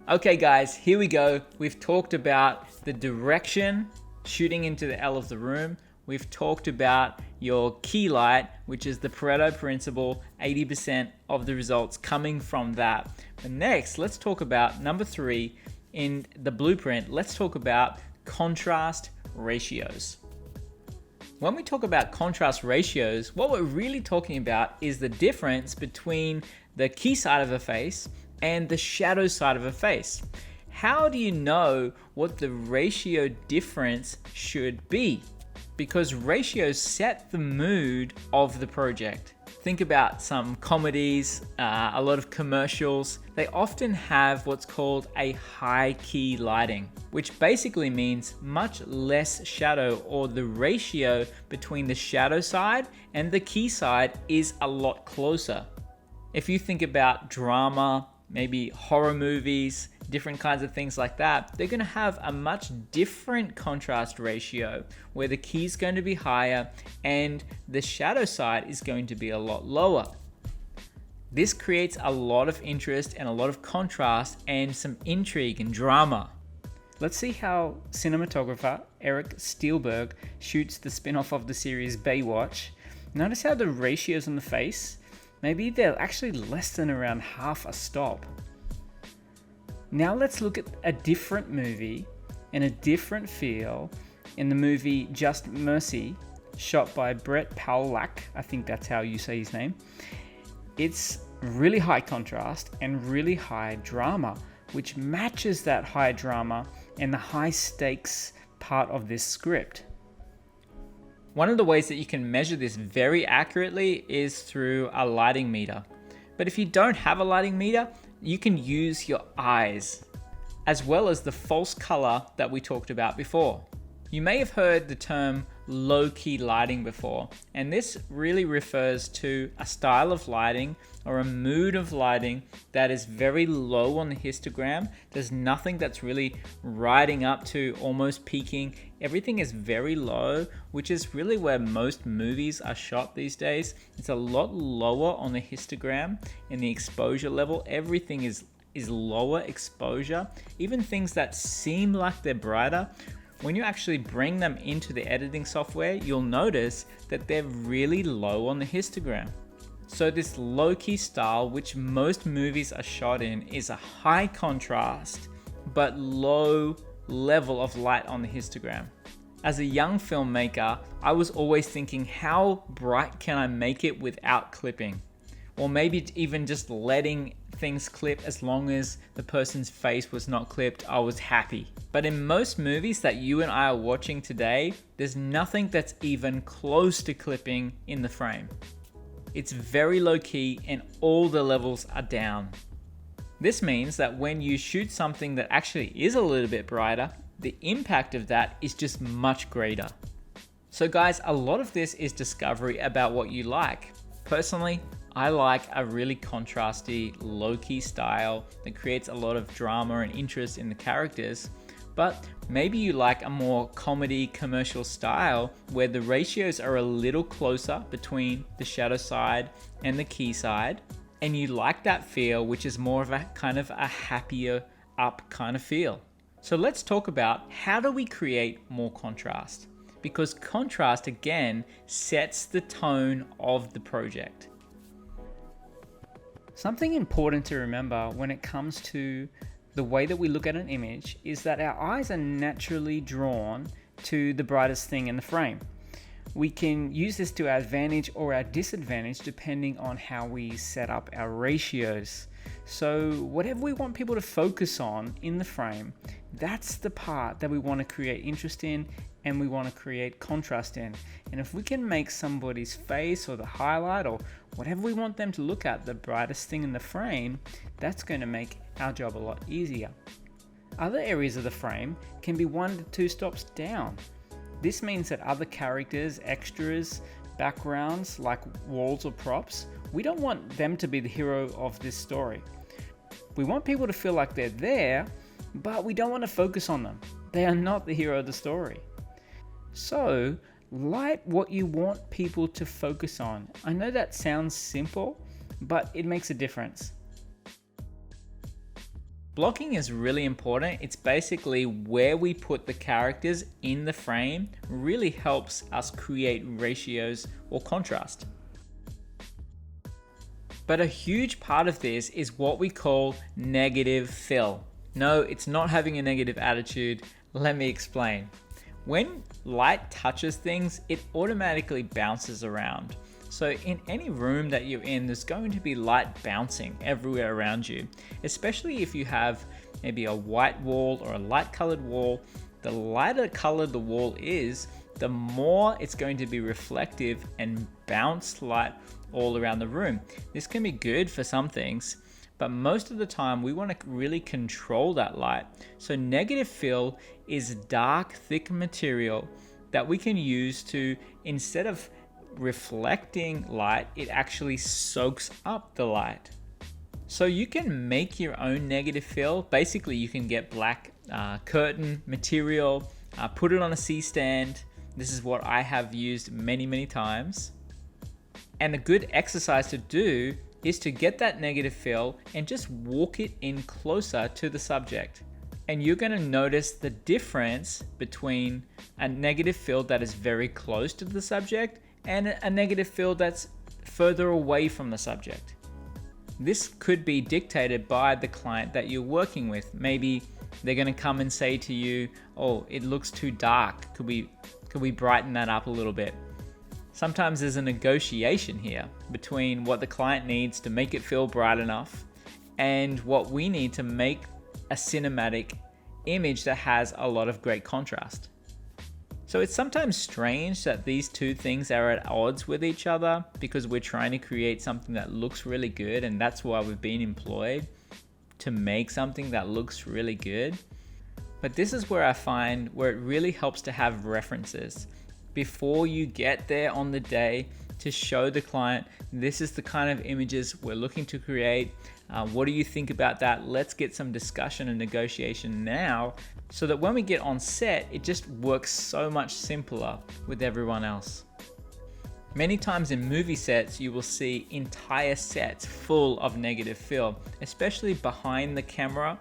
Okay guys, here we go. We've talked about the direction, shooting into the L of the room. We've talked about your key light, which is the Pareto principle, 80% of the results coming from that. But next, let's talk about number 3 in the blueprint. Let's talk about contrast ratios. When we talk about contrast ratios, what we're really talking about is the difference between the key side of a face and the shadow side of a face. How do you know what the ratio difference should be? Because ratios set the mood of the project. Think about some comedies, a lot of commercials. They often have what's called a high key lighting, which basically means much less shadow, or the ratio between the shadow side and the key side is a lot closer. If you think about drama, maybe horror movies, different kinds of things like that, they're going to have a much different contrast ratio where the key is going to be higher and the shadow side is going to be a lot lower. This creates a lot of interest and a lot of contrast and some intrigue and drama. Let's see how cinematographer Eric Steelberg shoots the spin-off of the series Baywatch. Notice how the ratios on the face, maybe they're actually less than around half a stop. Now let's look at a different movie and a different feel in the movie Just Mercy, shot by Brett Powlack. I think that's how you say his name. It's really high contrast and really high drama, which matches that high drama and the high stakes part of this script. One of the ways that you can measure this very accurately is through a lighting meter. But if you don't have a lighting meter, you can use your eyes, as well as the false color that we talked about before. You may have heard the term low-key lighting before, and this really refers to a style of lighting or a mood of lighting that is very low on the histogram. There's nothing that's really riding up to almost peaking. Everything is very low, which is really where most movies are shot these days. It's a lot lower on the histogram and the exposure level. Everything is lower exposure. Even things that seem like they're brighter, when you actually bring them into the editing software, you'll notice that they're really low on the histogram. So this low-key style, which most movies are shot in, is a high contrast but low level of light on the histogram. As a young filmmaker, I was always thinking, how bright can I make it without clipping? Or maybe even just letting things clip. As long as the person's face was not clipped, I was happy. But in most movies that you and I are watching today, there's nothing that's even close to clipping in the frame. It's very low key and all the levels are down. This means that when you shoot something that actually is a little bit brighter, the impact of that is just much greater. So guys, a lot of this is discovery about what you like. Personally, I like a really contrasty, low-key style that creates a lot of drama and interest in the characters. But maybe you like a more comedy, commercial style where the ratios are a little closer between the shadow side and the key side. And you like that feel, which is more of a kind of a happier up kind of feel. So let's talk about, how do we create more contrast? Because contrast, again, sets the tone of the project. Something important to remember when it comes to the way that we look at an image is that our eyes are naturally drawn to the brightest thing in the frame. We can use this to our advantage or our disadvantage depending on how we set up our ratios. So whatever we want people to focus on in the frame, that's the part that we want to create interest in and we want to create contrast in. And if we can make somebody's face or the highlight or whatever we want them to look at the brightest thing in the frame, that's going to make our job a lot easier. Other areas of the frame can be 1 to 2 stops down. This means that other characters, extras, backgrounds like walls or props, we don't want them to be the hero of this story. We want people to feel like they're there, but we don't want to focus on them. They are not the hero of the story. So, light what you want people to focus on. I know that sounds simple, but it makes a difference. Blocking is really important. It's basically where we put the characters in the frame really helps us create ratios or contrast. But a huge part of this is what we call negative fill. No, it's not having a negative attitude. Let me explain. When light touches things, it automatically bounces around. So in any room that you're in, there's going to be light bouncing everywhere around you, especially if you have maybe a white wall or a light colored wall. The lighter colored the wall is, the more it's going to be reflective and bounce light all around the room. This can be good for some things, but most of the time we want to really control that light. So negative fill is dark, thick material that we can use to, instead of reflecting light, it actually soaks up the light. So you can make your own negative fill. Basically, you can get black curtain material, put it on a C-stand. This is what I have used many times. And a good exercise to do is to get that negative fill and just walk it in closer to the subject. And you're going to notice the difference between a negative fill that is very close to the subject and a negative fill that's further away from the subject. This could be dictated by the client that you're working with. Maybe they're going to come and say to you, oh, it looks too dark. Could we brighten that up a little bit? Sometimes there's a negotiation here between what the client needs to make it feel bright enough and what we need to make a cinematic image that has a lot of great contrast. So it's sometimes strange that these two things are at odds with each other because we're trying to create something that looks really good, and that's why we've been employed to make something that looks really good. But this is where I find where it really helps to have references before you get there on the day to show the client, this is the kind of images we're looking to create. What do you think about that? Let's get some discussion and negotiation now, so that when we get on set, it just works so much simpler with everyone else. Many times in movie sets, you will see entire sets full of negative fill, especially behind the camera.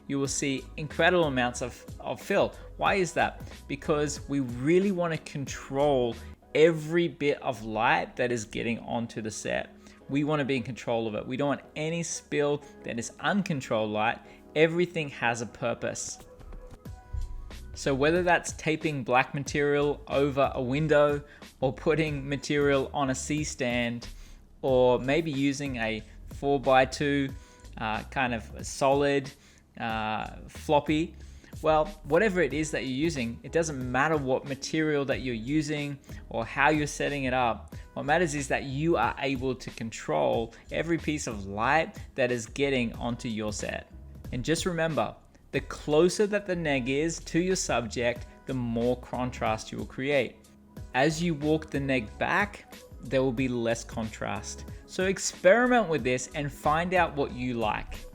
You will see incredible amounts of fill. Why is that? Because we really want to control every bit of light that is getting onto the set. We want to be in control of it. We don't want any spill that is uncontrolled light. Everything has a purpose. So whether that's taping black material over a window or putting material on a C-stand, or maybe using a 4x2 kind of solid floppy, well, whatever it is that you're using, it doesn't matter what material that you're using or how you're setting it up. What matters is that you are able to control every piece of light that is getting onto your set. And just remember, the closer that the neg is to your subject, the more contrast you will create. As you walk the neg back, there will be less contrast. So experiment with this and find out what you like.